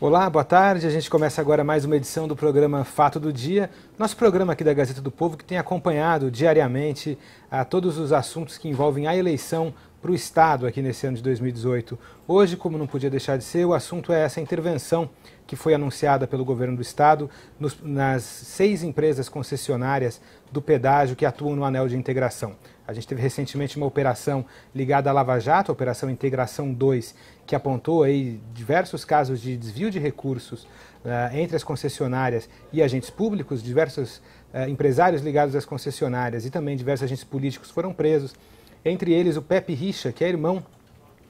Olá, boa tarde. A gente começa agora mais uma edição do programa Fato do Dia, nosso programa aqui da Gazeta do Povo que tem acompanhado diariamente todos os assuntos que envolvem a eleição para o Estado aqui nesse ano de 2018. Hoje, como não podia deixar de ser, o assunto é essa intervenção que foi anunciada pelo governo do Estado nas 6 empresas concessionárias do pedágio que atuam no anel de integração. A gente teve recentemente uma operação ligada à Lava Jato, a Operação Integração 2, que apontou aí diversos casos de desvio de recursos entre as concessionárias e agentes públicos. Diversos empresários ligados às concessionárias e também diversos agentes políticos foram presos. Entre eles o Pepe Richa, que é irmão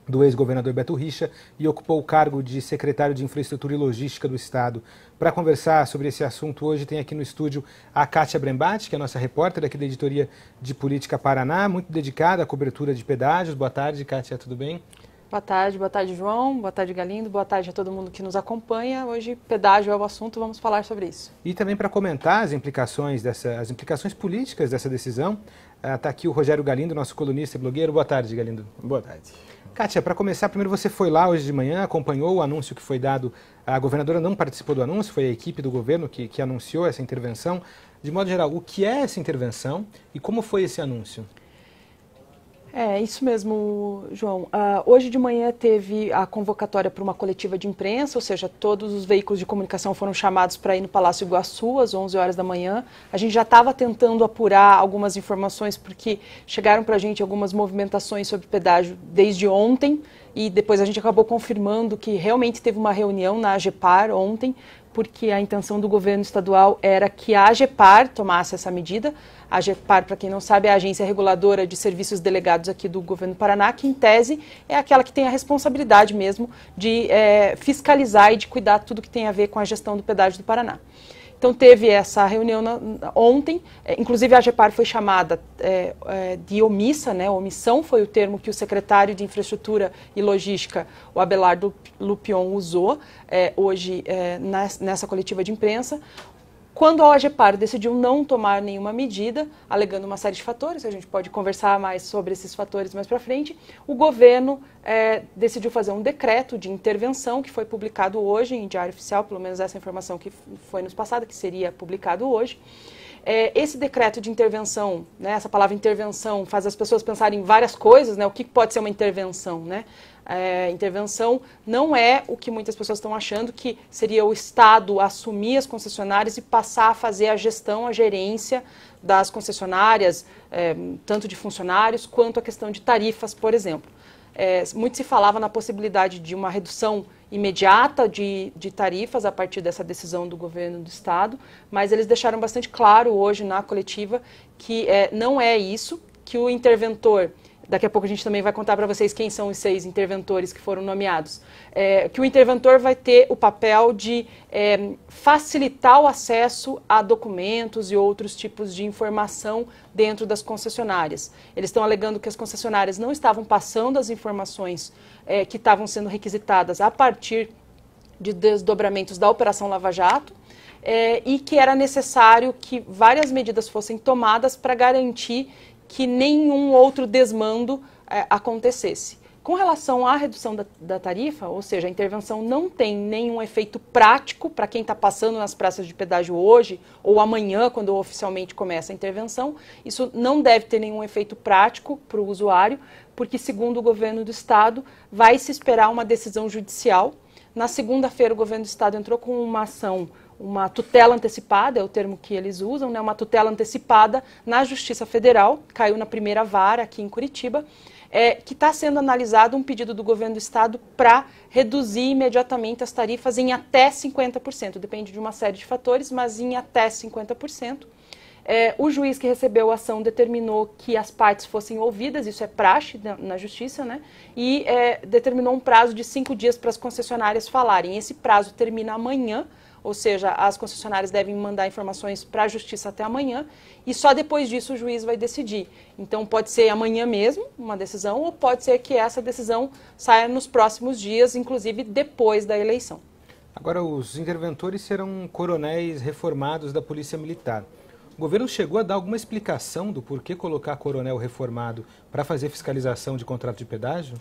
do ex-governador Beto Richa e ocupou o cargo de secretário de Infraestrutura e Logística do Estado. Para conversar sobre esse assunto, hoje tem aqui no estúdio a Kátia Brembati, que é a nossa repórter aqui da Editoria de Política Paraná, muito dedicada à cobertura de pedágios. Boa tarde, Kátia, tudo bem? Boa tarde, João. Boa tarde, Galindo. Boa tarde a todo mundo que nos acompanha. Hoje, pedágio é o assunto, vamos falar sobre isso. E também para comentar as implicações políticas dessa decisão, está aqui o Rogério Galindo, nosso colunista e blogueiro. Boa tarde, Galindo. Boa tarde. Kátia, para começar, primeiro você foi lá hoje de manhã, acompanhou o anúncio que foi dado. A governadora não participou do anúncio, foi a equipe do governo que anunciou essa intervenção. De modo geral, o que é essa intervenção e como foi esse anúncio? É isso mesmo, João. Hoje de manhã teve a convocatória para uma coletiva de imprensa, ou seja, todos os veículos de comunicação foram chamados para ir no Palácio Iguaçu às 11 horas da manhã. A gente já estava tentando apurar algumas informações porque chegaram para a gente algumas movimentações sobre pedágio desde ontem e depois a gente acabou confirmando que realmente teve uma reunião na AGEPAR ontem, porque a intenção do governo estadual era que a AGEPAR tomasse essa medida. A AGEPAR, para quem não sabe, é a agência reguladora de serviços delegados aqui do governo do Paraná, que em tese é aquela que tem a responsabilidade mesmo de fiscalizar e de cuidar de tudo que tem a ver com a gestão do pedágio do Paraná. Então teve essa reunião ontem, inclusive a AGEPAR foi chamada de omissa, né? Omissão foi o termo que o secretário de Infraestrutura e Logística, o Abelardo Lupion, usou hoje nessa coletiva de imprensa. Quando a AGEPAR decidiu não tomar nenhuma medida, alegando uma série de fatores, a gente pode conversar mais sobre esses fatores mais para frente, o governo decidiu fazer um decreto de intervenção que foi publicado hoje em Diário Oficial, pelo menos essa informação que foi nos passada, que seria publicado hoje. Esse decreto de intervenção, né, essa palavra intervenção faz as pessoas pensarem em várias coisas, né, o que pode ser uma intervenção, né? Intervenção não é o que muitas pessoas estão achando, que seria o Estado assumir as concessionárias e passar a fazer a gestão, a gerência das concessionárias, tanto de funcionários quanto a questão de tarifas, por exemplo. Muito se falava na possibilidade de uma redução imediata de tarifas a partir dessa decisão do governo do Estado, mas eles deixaram bastante claro hoje na coletiva que não é isso, que o interventor... Daqui a pouco a gente também vai contar para vocês quem são os 6 interventores que foram nomeados. Que o interventor vai ter o papel de facilitar o acesso a documentos e outros tipos de informação dentro das concessionárias. Eles estão alegando que as concessionárias não estavam passando as informações que estavam sendo requisitadas a partir de desdobramentos da Operação Lava Jato, e que era necessário que várias medidas fossem tomadas para garantir que nenhum outro desmando acontecesse. Com relação à redução da tarifa, ou seja, a intervenção não tem nenhum efeito prático para quem está passando nas praças de pedágio hoje ou amanhã, quando oficialmente começa a intervenção. Isso não deve ter nenhum efeito prático para o usuário, porque, segundo o governo do Estado, vai se esperar uma decisão judicial. Na segunda-feira, o governo do Estado entrou com uma ação, uma tutela antecipada, é o termo que eles usam, né? Uma tutela antecipada na Justiça Federal, caiu na primeira vara aqui em Curitiba, que está sendo analisado um pedido do governo do Estado para reduzir imediatamente as tarifas em até 50%. Depende de uma série de fatores, mas em até 50%. O juiz que recebeu a ação determinou que as partes fossem ouvidas, isso é praxe na Justiça, né? E determinou um prazo de 5 dias para as concessionárias falarem. Esse prazo termina amanhã, ou seja, as concessionárias devem mandar informações para a Justiça até amanhã, e só depois disso o juiz vai decidir. Então pode ser amanhã mesmo uma decisão, ou pode ser que essa decisão saia nos próximos dias, inclusive depois da eleição. Agora, os interventores serão coronéis reformados da Polícia Militar. O governo chegou a dar alguma explicação do porquê colocar coronel reformado para fazer fiscalização de contrato de pedágio?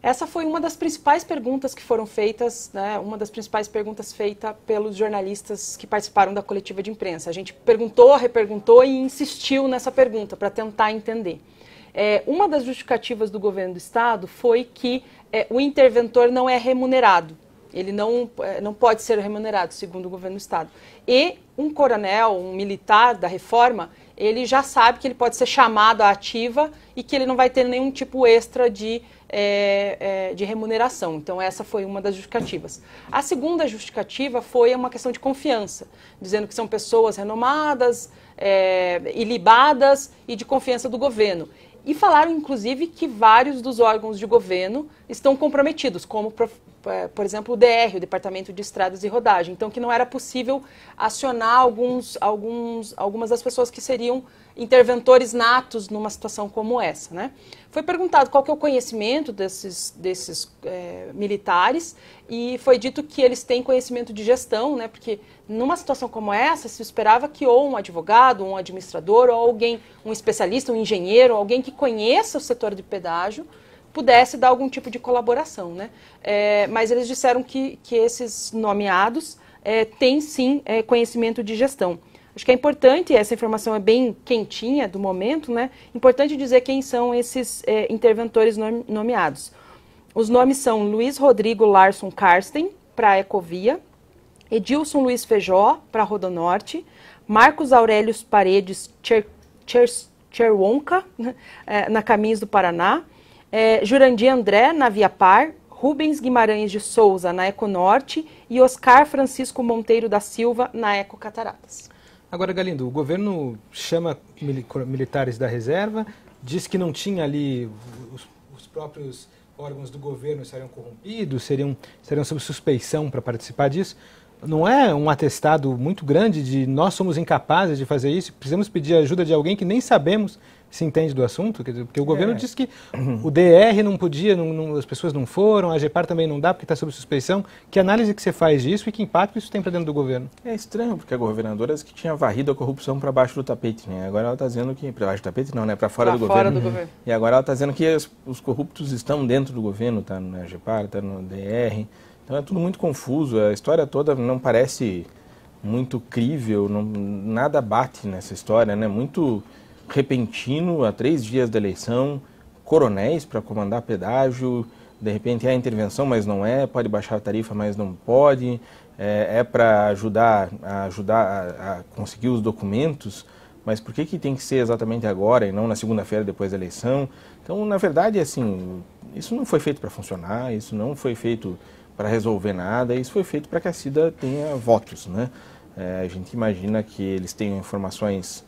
Essa foi uma das principais perguntas que foram feitas, né, uma das principais perguntas feitas pelos jornalistas que participaram da coletiva de imprensa. A gente perguntou, reperguntou e insistiu nessa pergunta para tentar entender. Uma das justificativas do governo do estado foi que o interventor não é remunerado. Ele não pode ser remunerado, segundo o governo do estado. E um coronel, um militar da reforma, ele já sabe que ele pode ser chamado à ativa e que ele não vai ter nenhum tipo extra de remuneração. Então, essa foi uma das justificativas. A segunda justificativa foi uma questão de confiança, dizendo que são pessoas renomadas, ilibadas e de confiança do governo. E falaram, inclusive, que vários dos órgãos de governo estão comprometidos, como, por exemplo, o DR, o Departamento de Estradas e Rodagem. Então, que não era possível acionar algumas das pessoas que seriam interventores natos numa situação como essa, né? Foi perguntado qual que é o conhecimento desses militares e foi dito que eles têm conhecimento de gestão, né? Porque numa situação como essa se esperava que ou um advogado, ou um administrador, ou alguém, um especialista, um engenheiro, alguém que conheça o setor de pedágio pudesse dar algum tipo de colaboração, né? Mas eles disseram que esses nomeados têm sim conhecimento de gestão. Acho que é importante, essa informação é bem quentinha do momento, né? Importante dizer quem são esses interventores nomeados. Os nomes são Luiz Rodrigo Larson Karsten, para a Ecovia, Edilson Luiz Feijó, para a Rodonorte, Marcos Aurélio Paredes Cherwonka, na Caminhos do Paraná, Jurandir André, na Via Par, Rubens Guimarães de Souza, na Econorte, e Oscar Francisco Monteiro da Silva, na Eco Cataratas. Agora, Galindo, o governo chama militares da reserva, diz que não tinha ali os próprios órgãos do governo estariam corrompidos, estariam sob suspeição para participar disso. Não é um atestado muito grande de nós somos incapazes de fazer isso, precisamos pedir ajuda de alguém que nem sabemos se entende do assunto? Quer dizer, porque o governo diz que o DR não podia, as pessoas não foram, a GEPAR também não dá porque está sob suspeição. Que análise que você faz disso e que impacto isso tem para dentro do governo? É estranho, porque a governadora disse que tinha varrido a corrupção para baixo do tapete, né? Agora ela está dizendo que... Para baixo do tapete não, né? Para fora do governo. E agora ela está dizendo que os corruptos estão dentro do governo, está na GEPAR, está no DR. Então é tudo muito confuso, a história toda não parece muito crível, nada bate nessa história, né? Muito repentino, a 3 dias da eleição, coronéis para comandar pedágio, de repente é a intervenção, mas não é, pode baixar a tarifa, mas não pode, para ajudar a conseguir os documentos, mas por que tem que ser exatamente agora e não na segunda-feira depois da eleição? Então, na verdade, assim, isso não foi feito para funcionar, isso não foi feito para resolver nada, isso foi feito para que a CIDA tenha votos, né? A gente imagina que eles tenham informações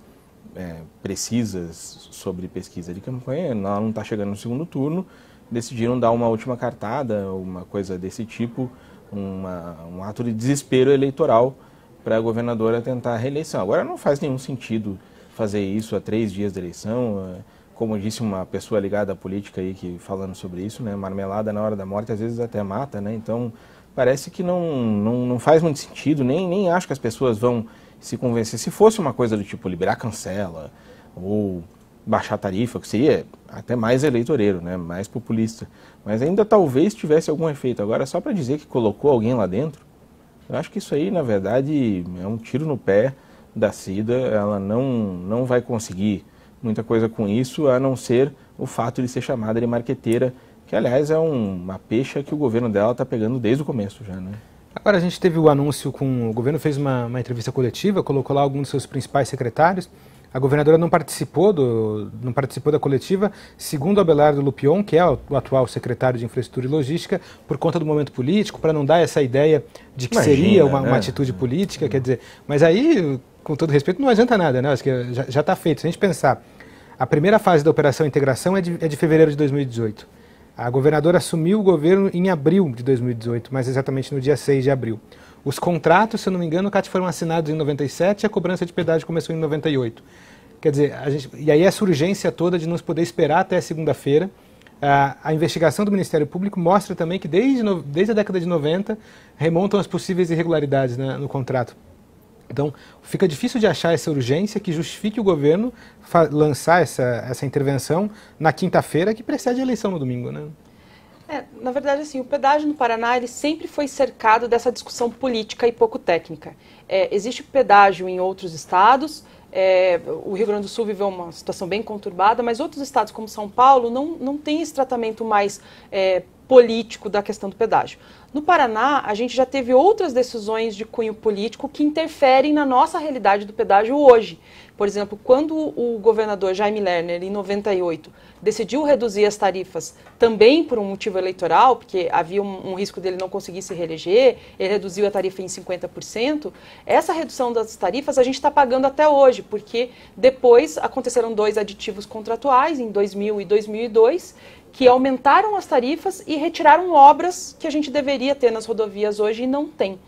precisas sobre pesquisa de campanha, ela não está chegando no segundo turno, decidiram dar uma última cartada, uma coisa desse tipo, um ato de desespero eleitoral para a governadora tentar a reeleição. Agora não faz nenhum sentido fazer isso a 3 dias da eleição, como disse uma pessoa ligada à política aí falando sobre isso, né, marmelada na hora da morte às vezes até mata, né, então parece que não faz muito sentido, nem acho que as pessoas vão se convencer. Se fosse uma coisa do tipo liberar cancela ou baixar a tarifa, que seria até mais eleitoreiro, né, mais populista, mas ainda talvez tivesse algum efeito. Agora, só para dizer que colocou alguém lá dentro, eu acho que isso aí, na verdade, é um tiro no pé da CIDA, ela não vai conseguir muita coisa com isso, a não ser o fato de ser chamada de marqueteira, que, aliás, é uma peixa que o governo dela está pegando desde o começo já, né? Agora a gente teve o anúncio o governo fez uma entrevista coletiva, colocou lá alguns dos seus principais secretários. A governadora não participou da coletiva, segundo Abelardo Lupion, que é o atual secretário de Infraestrutura e Logística, por conta do momento político, para não dar essa ideia de que seria uma atitude política, quer dizer, mas aí, com todo respeito, não adianta nada, né? Acho que já está feito. Se a gente pensar, a primeira fase da Operação Integração é de fevereiro de 2018. A governadora assumiu o governo em abril de 2018, mais exatamente no dia 6 de abril. Os contratos, se eu não me engano, CAT, foram assinados em 97 e a cobrança de pedágio começou em 98. Quer dizer, e aí essa urgência toda de não se poder esperar até segunda-feira. A investigação do Ministério Público mostra também que desde a década de 90 remontam as possíveis irregularidades, né, no contrato. Então, fica difícil de achar essa urgência que justifique o governo lançar essa intervenção na quinta-feira, que precede a eleição no domingo, né? Na verdade, assim, o pedágio no Paraná ele sempre foi cercado dessa discussão política e pouco técnica. Existe pedágio em outros estados, o Rio Grande do Sul viveu uma situação bem conturbada, mas outros estados como São Paulo não tem esse tratamento mais político da questão do pedágio. No Paraná, a gente já teve outras decisões de cunho político que interferem na nossa realidade do pedágio hoje. Por exemplo, quando o governador Jaime Lerner, em 98, decidiu reduzir as tarifas também por um motivo eleitoral, porque havia um risco dele não conseguir se reeleger, ele reduziu a tarifa em 50%, essa redução das tarifas a gente está pagando até hoje, porque depois aconteceram 2 aditivos contratuais, em 2000 e 2002, que aumentaram as tarifas e retiraram obras que a gente deveria ter nas rodovias hoje e não tem.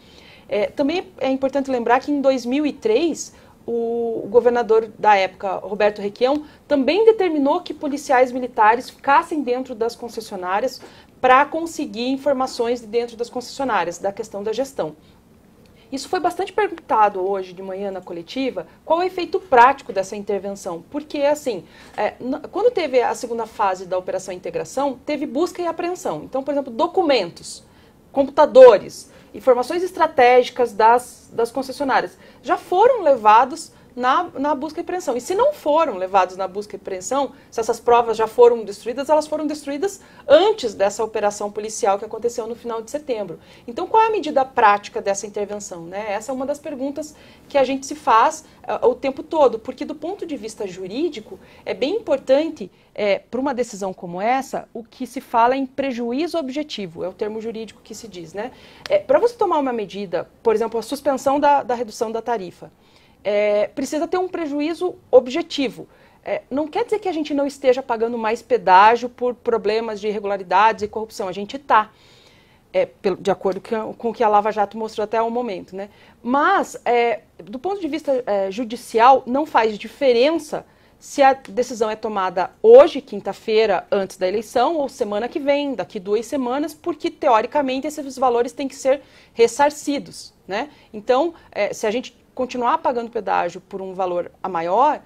Também é importante lembrar que em 2003, o governador da época, Roberto Requião, também determinou que policiais militares ficassem dentro das concessionárias para conseguir informações de dentro das concessionárias, da questão da gestão. Isso foi bastante perguntado hoje de manhã na coletiva, qual é o efeito prático dessa intervenção. Porque, assim, quando teve a segunda fase da Operação Integração, teve busca e apreensão. Então, por exemplo, documentos, computadores, informações estratégicas das concessionárias já foram levados na busca e apreensão. E se não foram levados na busca e apreensão, se essas provas já foram destruídas, elas foram destruídas antes dessa operação policial que aconteceu no final de setembro. Então, qual é a medida prática dessa intervenção, né? Essa é uma das perguntas que a gente se faz o tempo todo, porque do ponto de vista jurídico, é bem importante, para uma decisão como essa, o que se fala em prejuízo objetivo, é o termo jurídico que se diz, né? Para você tomar uma medida, por exemplo, a suspensão da redução da tarifa, precisa ter um prejuízo objetivo. Não quer dizer que a gente não esteja pagando mais pedágio por problemas de irregularidades e corrupção. A gente está, de acordo com o que a Lava Jato mostrou até o momento, né? Mas, do ponto de vista judicial, não faz diferença se a decisão é tomada hoje, quinta-feira, antes da eleição, ou semana que vem, daqui 2 semanas, porque, teoricamente, esses valores têm que ser ressarcidos, né? Então, se a gente continuar pagando pedágio por um valor a maior,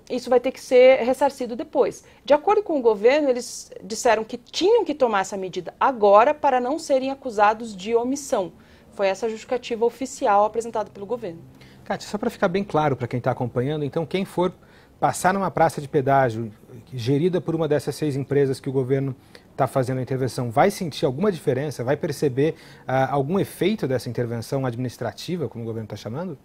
isso vai ter que ser ressarcido depois. De acordo com o governo, eles disseram que tinham que tomar essa medida agora para não serem acusados de omissão. Foi essa a justificativa oficial apresentada pelo governo. Kátia, só para ficar bem claro para quem está acompanhando, então quem for passar numa praça de pedágio gerida por uma dessas 6 empresas que o governo está fazendo a intervenção, vai sentir alguma diferença? Vai perceber algum efeito dessa intervenção administrativa, como o governo está chamando?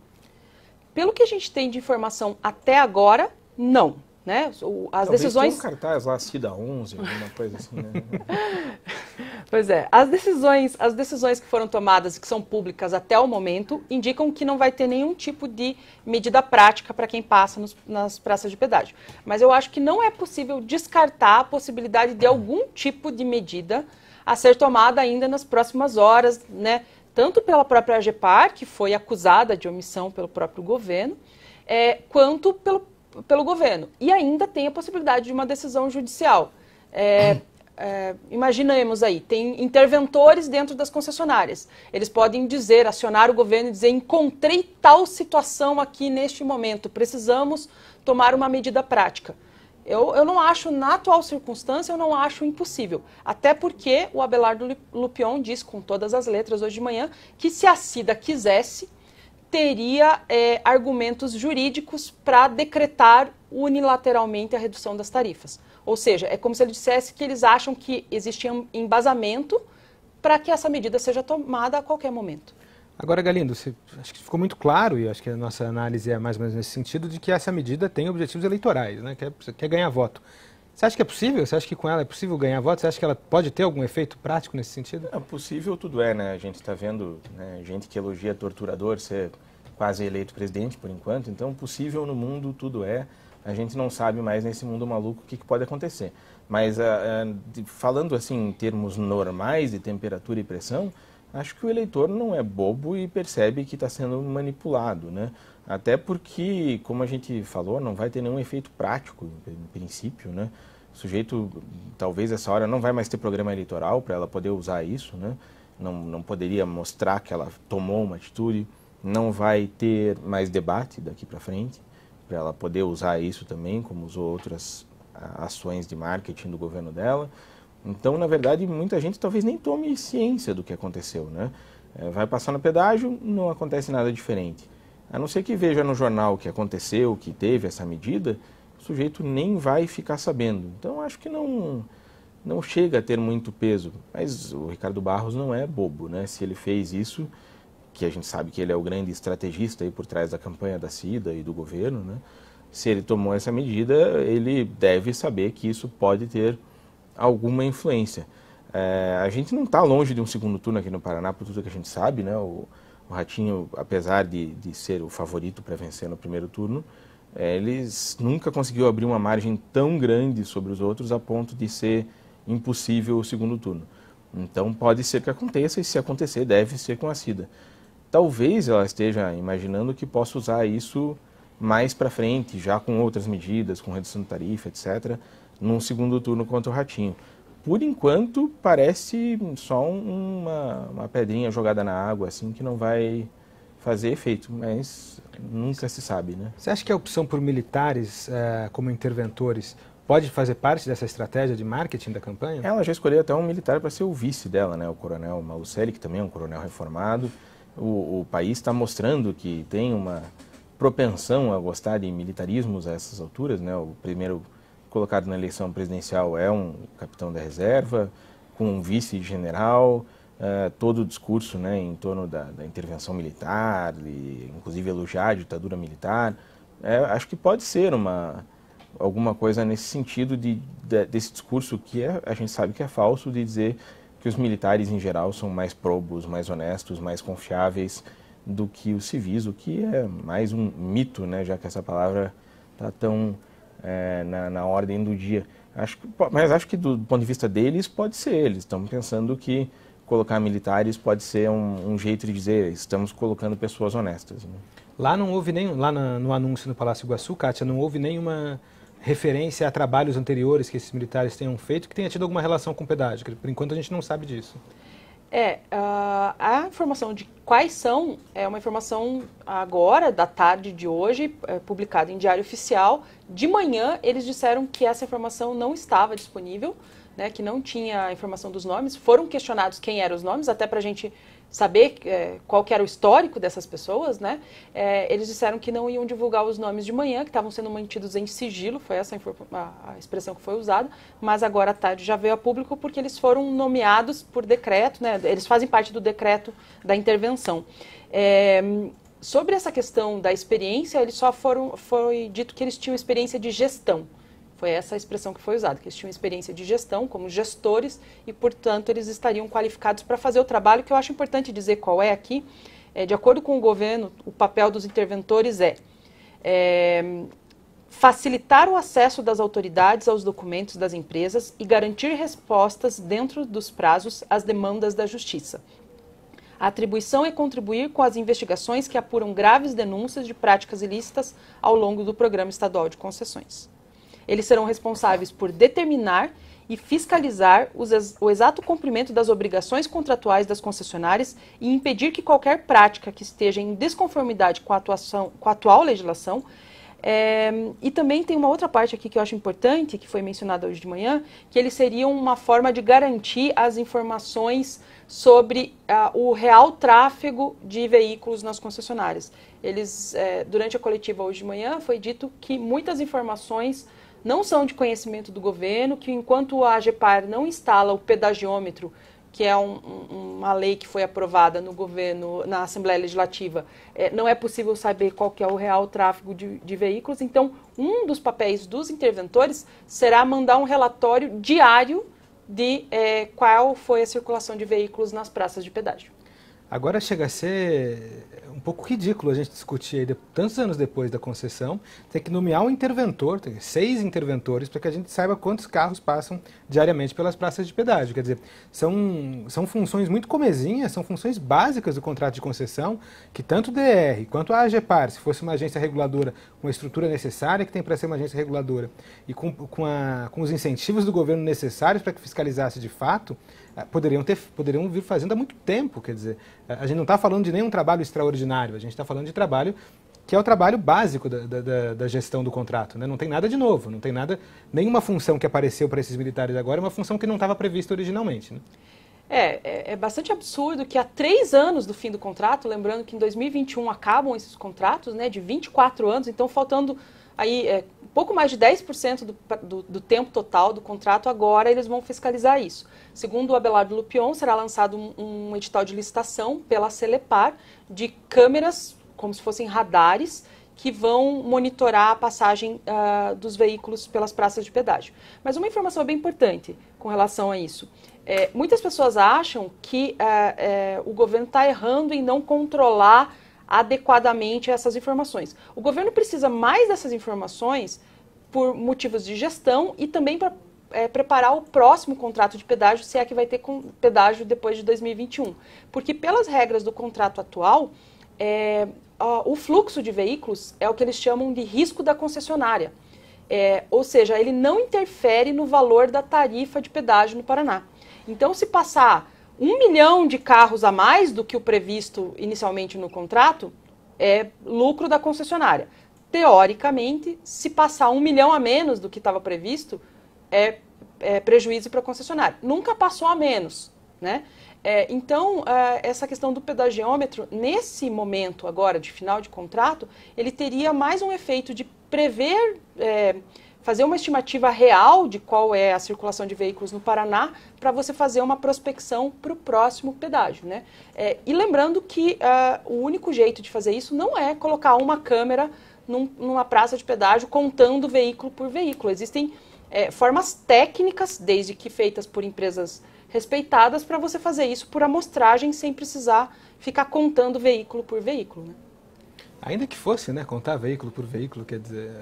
Pelo que a gente tem de informação até agora, não. Né? As decisões... Tem um cartaz lá, Cida 11, alguma coisa assim, né? Pois é, as decisões que foram tomadas e que são públicas até o momento indicam que não vai ter nenhum tipo de medida prática para quem passa nas praças de pedágio. Mas eu acho que não é possível descartar a possibilidade de algum tipo de medida a ser tomada ainda nas próximas horas, né? Tanto pela própria AGEPAR, que foi acusada de omissão pelo próprio governo, quanto pelo governo. E ainda tem a possibilidade de uma decisão judicial. Imaginemos aí, tem interventores dentro das concessionárias. Eles podem acionar o governo e dizer: encontrei tal situação aqui neste momento, precisamos tomar uma medida prática. Eu não acho, na atual circunstância, eu não acho impossível. Até porque o Abelardo Lupion disse com todas as letras hoje de manhã que se a Cida quisesse, teria argumentos jurídicos para decretar unilateralmente a redução das tarifas. Ou seja, é como se ele dissesse que eles acham que existe embasamento para que essa medida seja tomada a qualquer momento. Agora, Galindo, acho que ficou muito claro, e acho que a nossa análise é mais ou menos nesse sentido, de que essa medida tem objetivos eleitorais, né? Quer ganhar voto. Você acha que é possível? Você acha que com ela é possível ganhar voto? Você acha que ela pode ter algum efeito prático nesse sentido? É possível, tudo né? A gente está vendo, né, gente que elogia torturador ser quase eleito presidente por enquanto, então possível no mundo tudo é. A gente não sabe mais nesse mundo maluco o que pode acontecer. Mas falando assim em termos normais de temperatura e pressão, acho que o eleitor não é bobo e percebe que está sendo manipulado, né? Até porque, como a gente falou, não vai ter nenhum efeito prático, em princípio, né? O sujeito, talvez essa hora, não vai mais ter programa eleitoral para ela poder usar isso, né? Não poderia mostrar que ela tomou uma atitude, não vai ter mais debate daqui para frente, para ela poder usar isso também, como usou outras ações de marketing do governo dela. Então, na verdade, muita gente talvez nem tome ciência do que aconteceu, né? Vai passar no pedágio, não acontece nada diferente. A não ser que veja no jornal que aconteceu, que teve essa medida, o sujeito nem vai ficar sabendo. Então, acho que não chega a ter muito peso. Mas o Ricardo Barros não é bobo, né? Se ele fez isso, que a gente sabe que ele é o grande estrategista aí por trás da campanha da Cida e do governo, né? Se ele tomou essa medida, ele deve saber que isso pode ter alguma influência. A gente não está longe de um segundo turno aqui no Paraná, por tudo que a gente sabe, né? O Ratinho, apesar de ser o favorito para vencer no primeiro turno, eles nunca conseguiu abrir uma margem tão grande sobre os outros a ponto de ser impossível o segundo turno. Então pode ser que aconteça, e se acontecer deve ser com a Cida. Talvez ela esteja imaginando que possa usar isso mais para frente, já com outras medidas, com redução de tarifa, etc., num segundo turno contra o Ratinho. Por enquanto, parece só uma pedrinha jogada na água, assim, que não vai fazer efeito, mas nunca se sabe, né? Você acha que a opção por militares como interventores pode fazer parte dessa estratégia de marketing da campanha? Ela já escolheu até um militar para ser o vice dela, né? O coronel Malucelli, que também é um coronel reformado. O país está mostrando que tem uma propensão a gostar de militarismos a essas alturas, né? O primeiro colocado na eleição presidencial é um capitão da reserva, com um vice-general, todo o discurso, né, em torno da intervenção militar, e, inclusive elogiar a ditadura militar. Acho que pode ser alguma coisa nesse sentido desse discurso que a gente sabe que é falso, de dizer que os militares em geral são mais probos, mais honestos, mais confiáveis do que os civis, o que é mais um mito, né, já que essa palavra está tão na ordem do dia. Mas acho que do ponto de vista deles pode ser. Eles estão pensando que colocar militares pode ser um jeito de dizer estamos colocando pessoas honestas, né? Lá não houve no anúncio no Palácio Iguaçu, Kátia, não houve nenhuma referência a trabalhos anteriores que esses militares tenham feito que tenha tido alguma relação com o pedágio. Por enquanto a gente não sabe disso. A informação de quais são é uma informação agora, da tarde de hoje, publicada em Diário Oficial. De manhã, eles disseram que essa informação não estava disponível, né, que não tinha a informação dos nomes. Foram questionados quem eram os nomes, até para a gente saber qual que era o histórico dessas pessoas, né? Eles disseram que não iam divulgar os nomes de manhã, que estavam sendo mantidos em sigilo, foi essa a expressão que foi usada, mas agora à tarde já veio a público porque eles foram nomeados por decreto, né? Eles fazem parte do decreto da intervenção. Sobre essa questão da experiência, eles foi dito que eles tinham experiência de gestão. Foi essa a expressão que foi usada, que eles tinham experiência de gestão como gestores e, portanto, eles estariam qualificados para fazer o trabalho, que eu acho importante dizer qual é aqui. De acordo com o governo, o papel dos interventores é facilitar o acesso das autoridades aos documentos das empresas e garantir respostas dentro dos prazos às demandas da justiça. A atribuição é contribuir com as investigações que apuram graves denúncias de práticas ilícitas ao longo do Programa Estadual de Concessões. Eles serão responsáveis por determinar e fiscalizar o exato cumprimento das obrigações contratuais das concessionárias e impedir que qualquer prática que esteja em desconformidade com a atual legislação. E também tem uma outra parte aqui que eu acho importante, que foi mencionada hoje de manhã, que eles seriam uma forma de garantir as informações sobre o real tráfego de veículos nas concessionárias. Durante a coletiva hoje de manhã, foi dito que muitas informações não são de conhecimento do governo, que enquanto a AGEPAR não instala o pedagiômetro, que é uma lei que foi aprovada no governo, na Assembleia Legislativa, não é possível saber qual que é o real tráfego de veículos. Então, um dos papéis dos interventores será mandar um relatório diário de qual foi a circulação de veículos nas praças de pedágio. Agora chega a ser um pouco ridículo a gente discutir aí, tantos anos depois da concessão, ter que nomear um interventor, 6 interventores, para que a gente saiba quantos carros passam diariamente pelas praças de pedágio. Quer dizer, são funções muito comezinhas, são funções básicas do contrato de concessão, que tanto o DR quanto a AGEPAR, se fosse uma agência reguladora com a estrutura necessária que tem para ser uma agência reguladora e com os incentivos do governo necessários para que fiscalizasse de fato, poderiam vir fazendo há muito tempo. Quer dizer, a gente não está falando de nenhum trabalho extraordinário, a gente está falando de trabalho que é o trabalho básico da gestão do contrato, né? Não tem nada de novo, não tem nada, nenhuma função que apareceu para esses militares agora é uma função que não estava prevista originalmente, né? É bastante absurdo que há 3 anos do fim do contrato, lembrando que em 2021 acabam esses contratos, né, de 24 anos, então faltando aí pouco mais de 10% do tempo total do contrato, agora eles vão fiscalizar isso. Segundo o Abelardo Lupion, será lançado um edital de licitação pela Celepar de câmeras, como se fossem radares, que vão monitorar a passagem dos veículos pelas praças de pedágio. Mas uma informação bem importante com relação a isso. Muitas pessoas acham que o governo está errando em não controlar adequadamente essas informações. O governo precisa mais dessas informações por motivos de gestão e também para preparar o próximo contrato de pedágio, se é que vai ter pedágio depois de 2021. Porque pelas regras do contrato atual, o fluxo de veículos é o que eles chamam de risco da concessionária. Ou seja, ele não interfere no valor da tarifa de pedágio no Paraná. Então, se passar 1 milhão de carros a mais do que o previsto inicialmente no contrato, é lucro da concessionária. Teoricamente, se passar 1 milhão a menos do que estava previsto, é prejuízo para a concessionária. Nunca passou a menos, né? Então, essa questão do pedagiômetro, nesse momento agora de final de contrato, ele teria mais um efeito de prever, fazer uma estimativa real de qual é a circulação de veículos no Paraná, para você fazer uma prospecção para o próximo pedágio, né? E lembrando que o único jeito de fazer isso não é colocar uma câmera numa praça de pedágio contando veículo por veículo. Existem formas técnicas, desde que feitas por empresas respeitadas, para você fazer isso por amostragem sem precisar ficar contando veículo por veículo, né? Ainda que fosse, né, contar veículo por veículo, quer dizer,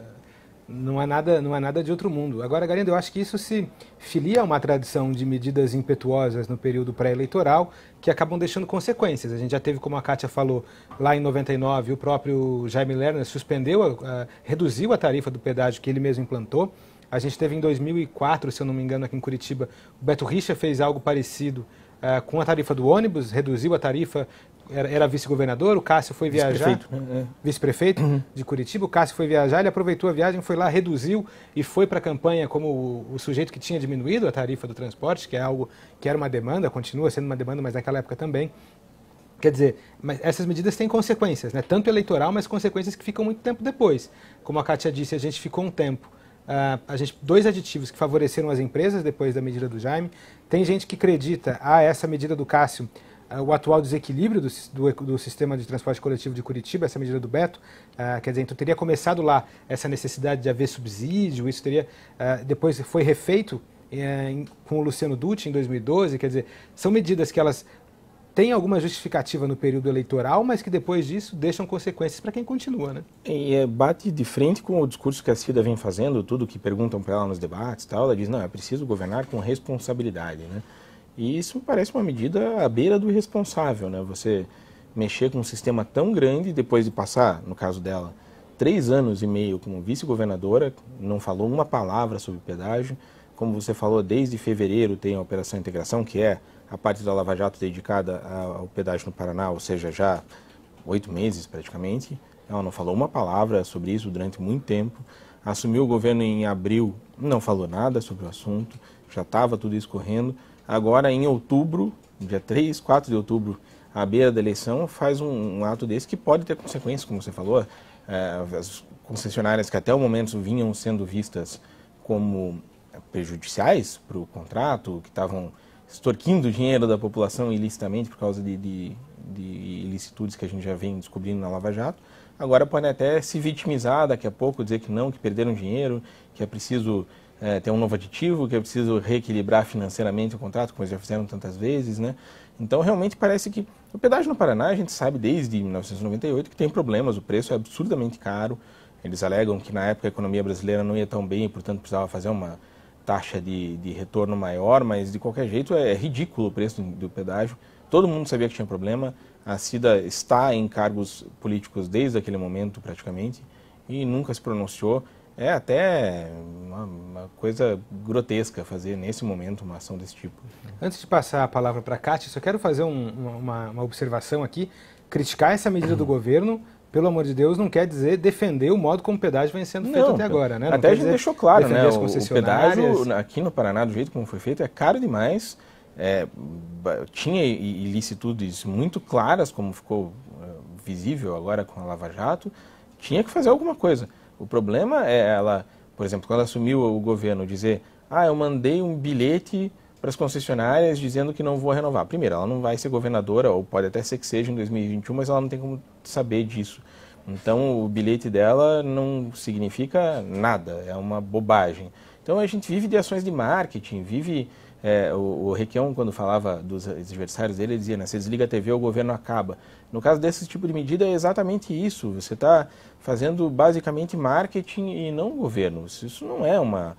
não é nada de outro mundo. Agora, Garindo, eu acho que isso se filia a uma tradição de medidas impetuosas no período pré-eleitoral que acabam deixando consequências. A gente já teve, como a Kátia falou, lá em 99, o próprio Jaime Lerner reduziu a tarifa do pedágio que ele mesmo implantou. A gente teve em 2004, se eu não me engano, aqui em Curitiba, o Beto Richa fez algo parecido com a tarifa do ônibus, reduziu a tarifa, era vice-governador, o Cássio foi viajar, vice-prefeito de Curitiba, o Cássio foi viajar, ele aproveitou a viagem, foi lá, reduziu e foi para a campanha como o sujeito que tinha diminuído a tarifa do transporte, que é algo que era uma demanda, continua sendo uma demanda, mas naquela época também. Quer dizer, mas essas medidas têm consequências, né? Tanto eleitoral, mas consequências que ficam muito tempo depois. Como a Kátia disse, a gente ficou um tempo. Dois aditivos que favoreceram as empresas depois da medida do Jaime. Tem gente que acredita essa medida do Cássio, o atual desequilíbrio do sistema de transporte coletivo de Curitiba, essa medida do Beto, quer dizer, então teria começado lá essa necessidade de haver subsídio, isso teria, depois foi refeito com o Luciano Dutti em 2012, quer dizer, são medidas que elas têm alguma justificativa no período eleitoral, mas que depois disso deixam consequências para quem continua, né? E bate de frente com o discurso que a Cida vem fazendo, tudo que perguntam para ela nos debates e tal, ela diz, não, é preciso governar com responsabilidade, né? E isso me parece uma medida à beira do irresponsável, né? Você mexer com um sistema tão grande, depois de passar, no caso dela, 3 anos e meio como vice-governadora, não falou uma palavra sobre pedágio. Como você falou, desde fevereiro tem a Operação Integração, que é a parte da Lava Jato dedicada ao pedágio no Paraná, ou seja, já 8 meses praticamente. Ela não falou uma palavra sobre isso durante muito tempo. Assumiu o governo em abril, não falou nada sobre o assunto, já estava tudo isso correndo. Agora, em outubro, dia 3, 4 de outubro, à beira da eleição, faz um ato desse que pode ter consequências, como você falou. As concessionárias que até o momento vinham sendo vistas como prejudiciais para o contrato, que estavam extorquindo dinheiro da população ilicitamente por causa de ilicitudes que a gente já vem descobrindo na Lava Jato, agora podem até se vitimizar daqui a pouco, dizer que não, que perderam dinheiro, que é preciso ter um novo aditivo, que é preciso reequilibrar financeiramente o contrato, como eles já fizeram tantas vezes, né? Então, realmente parece que o pedágio no Paraná, a gente sabe desde 1998 que tem problemas, o preço é absurdamente caro. Eles alegam que na época a economia brasileira não ia tão bem e, portanto, precisava fazer uma taxa de retorno maior, mas de qualquer jeito é ridículo o preço do pedágio. Todo mundo sabia que tinha problema, a Cida está em cargos políticos desde aquele momento praticamente e nunca se pronunciou. É até uma coisa grotesca fazer nesse momento uma ação desse tipo. Antes de passar a palavra para a Kátia, só quero fazer uma observação aqui, criticar essa medida do governo pelo amor de Deus, não quer dizer defender o modo como o pedágio vem sendo feito até agora, né? Não até a gente deixou claro, né? O pedágio aqui no Paraná, do jeito como foi feito, é caro demais. Tinha ilicitudes muito claras, como ficou visível agora com a Lava Jato. Tinha que fazer alguma coisa. O problema é ela, por exemplo, quando ela assumiu o governo, dizer: eu mandei um bilhete para as concessionárias dizendo que não vou renovar. Primeiro, ela não vai ser governadora, ou pode até ser que seja em 2021, mas ela não tem como saber disso. Então, o bilhete dela não significa nada, é uma bobagem. Então, a gente vive de ações de marketing, vive... o Requião, quando falava dos adversários dele, ele dizia, né, você desliga a TV, o governo acaba. No caso desse tipo de medida, é exatamente isso. Você está fazendo basicamente marketing e não governo. Isso não é uma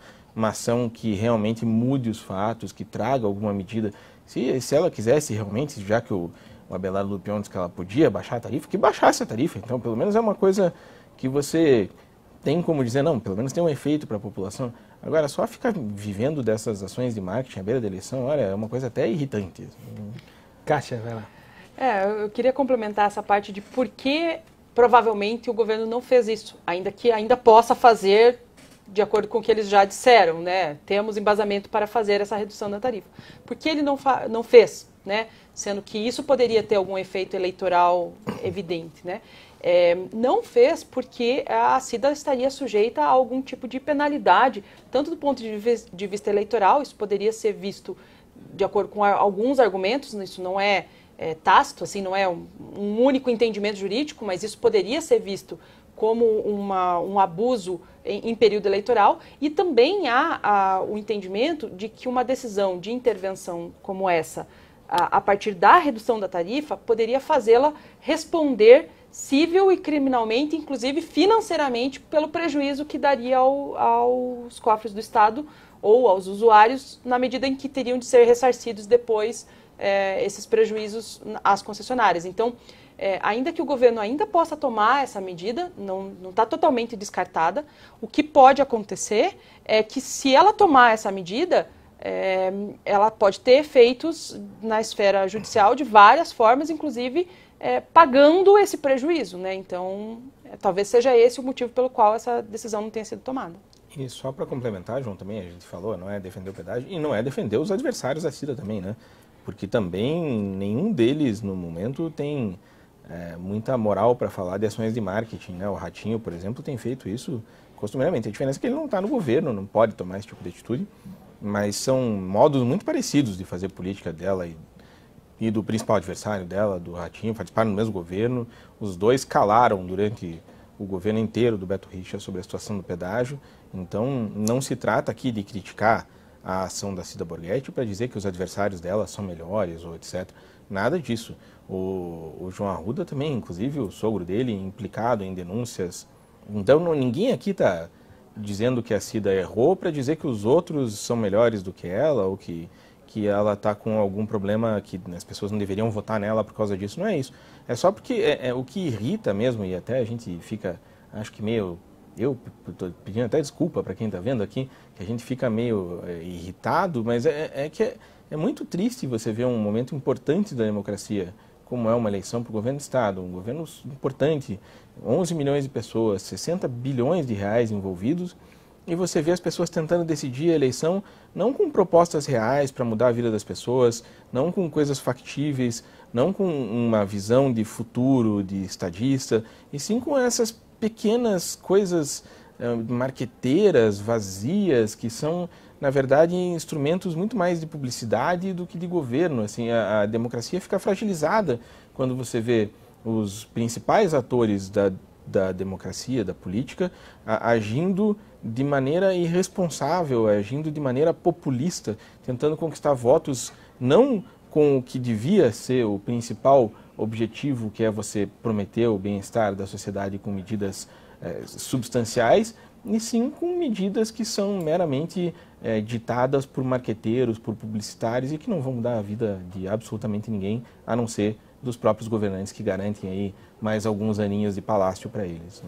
ação que realmente mude os fatos, que traga alguma medida. Se ela quisesse realmente, já que o Abelardo Lupion disse que ela podia baixar a tarifa, que baixasse a tarifa. Então, pelo menos é uma coisa que você tem como dizer, não, pelo menos tem um efeito para a população. Agora, só ficar vivendo dessas ações de marketing à beira da eleição, olha, é uma coisa até irritante. Kátia, vai lá. Eu queria complementar essa parte de por que provavelmente o governo não fez isso, ainda que ainda possa fazer de acordo com o que eles já disseram, né? Temos embasamento para fazer essa redução da tarifa. Por que ele não fez, né? Sendo que isso poderia ter algum efeito eleitoral evidente, né? Não fez porque a CIDA estaria sujeita a algum tipo de penalidade, tanto do ponto de vista eleitoral, isso poderia ser visto de acordo com alguns argumentos, isso não é tácito, assim, não é um único entendimento jurídico, mas isso poderia ser visto como um abuso em período eleitoral, e também há o entendimento de que uma decisão de intervenção como essa, a partir da redução da tarifa, poderia fazê-la responder civil e criminalmente, inclusive financeiramente, pelo prejuízo que daria aos cofres do Estado ou aos usuários, na medida em que teriam de ser ressarcidos depois esses prejuízos às concessionárias. Então, ainda que o governo ainda possa tomar essa medida, não está totalmente descartada, o que pode acontecer é que, se ela tomar essa medida, ela pode ter efeitos na esfera judicial de várias formas, inclusive pagando esse prejuízo, né? Então, talvez seja esse o motivo pelo qual essa decisão não tenha sido tomada. E só para complementar, João, também a gente falou, não é defender o pedágio e não é defender os adversários da CIDA também, né? Porque também nenhum deles, no momento, tem muita moral para falar de ações de marketing, né? O Ratinho, por exemplo, tem feito isso costumeiramente. A diferença é que ele não está no governo, não pode tomar esse tipo de atitude, mas são modos muito parecidos de fazer política dela e do principal adversário dela, do Ratinho, participaram do mesmo governo. Os dois calaram durante o governo inteiro do Beto Richa sobre a situação do pedágio. Então, não se trata aqui de criticar a ação da Cida Borghetti para dizer que os adversários dela são melhores ou etc. Nada disso. O João Arruda também, inclusive o sogro dele, implicado em denúncias. Então, ninguém aqui está dizendo que a Cida errou para dizer que os outros são melhores do que ela ou que ela está com algum problema que as pessoas não deveriam votar nela por causa disso. Não é isso. É só porque o que irrita mesmo, e até a gente fica, acho que meio... Eu estou pedindo até desculpa para quem está vendo aqui, que a gente fica meio irritado, mas que é muito triste você ver um momento importante da democracia, como é uma eleição para o governo do Estado, um governo importante, 11 milhões de pessoas, 60 bilhões de reais envolvidos, e você vê as pessoas tentando decidir a eleição não com propostas reais para mudar a vida das pessoas, não com coisas factíveis, não com uma visão de futuro, de estadista, e sim com essas pequenas coisas marqueteiras, vazias, que são, na verdade, instrumentos muito mais de publicidade do que de governo. Assim, a democracia fica fragilizada quando você vê os principais atores da democracia, da política, agindo de maneira irresponsável, agindo de maneira populista, tentando conquistar votos não com o que devia ser o principal objetivo, que é você prometer o bem-estar da sociedade com medidas substanciais, e sim com medidas que são meramente ditadas por marqueteiros, por publicitários e que não vão mudar a vida de absolutamente ninguém, a não ser dos próprios governantes que garantem aí mais alguns aninhos de palácio para eles.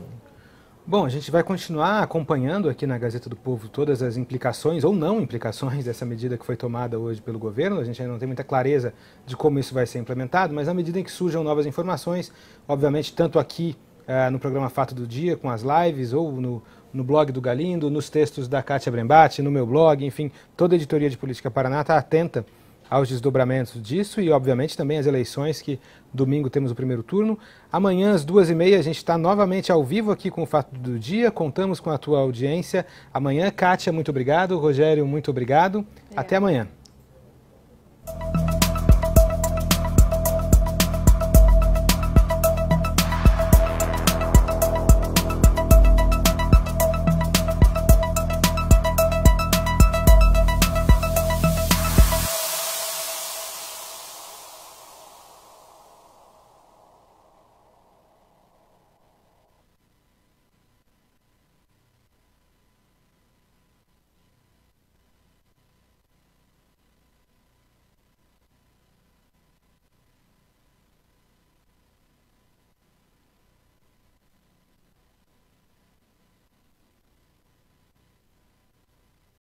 Bom, a gente vai continuar acompanhando aqui na Gazeta do Povo todas as implicações ou não implicações dessa medida que foi tomada hoje pelo governo. A gente ainda não tem muita clareza de como isso vai ser implementado, mas à medida em que surjam novas informações, obviamente tanto aqui no programa Fato do Dia, com as lives, ou no blog do Galindo, nos textos da Kátia Brembati, no meu blog, enfim, toda a editoria de Política Paraná está atenta aos desdobramentos disso e, obviamente, também às eleições, que domingo temos o primeiro turno. Amanhã, às 2h30, a gente está novamente ao vivo aqui com o Fato do Dia, contamos com a tua audiência. Amanhã, Kátia, muito obrigado. Rogério, muito obrigado. Até amanhã.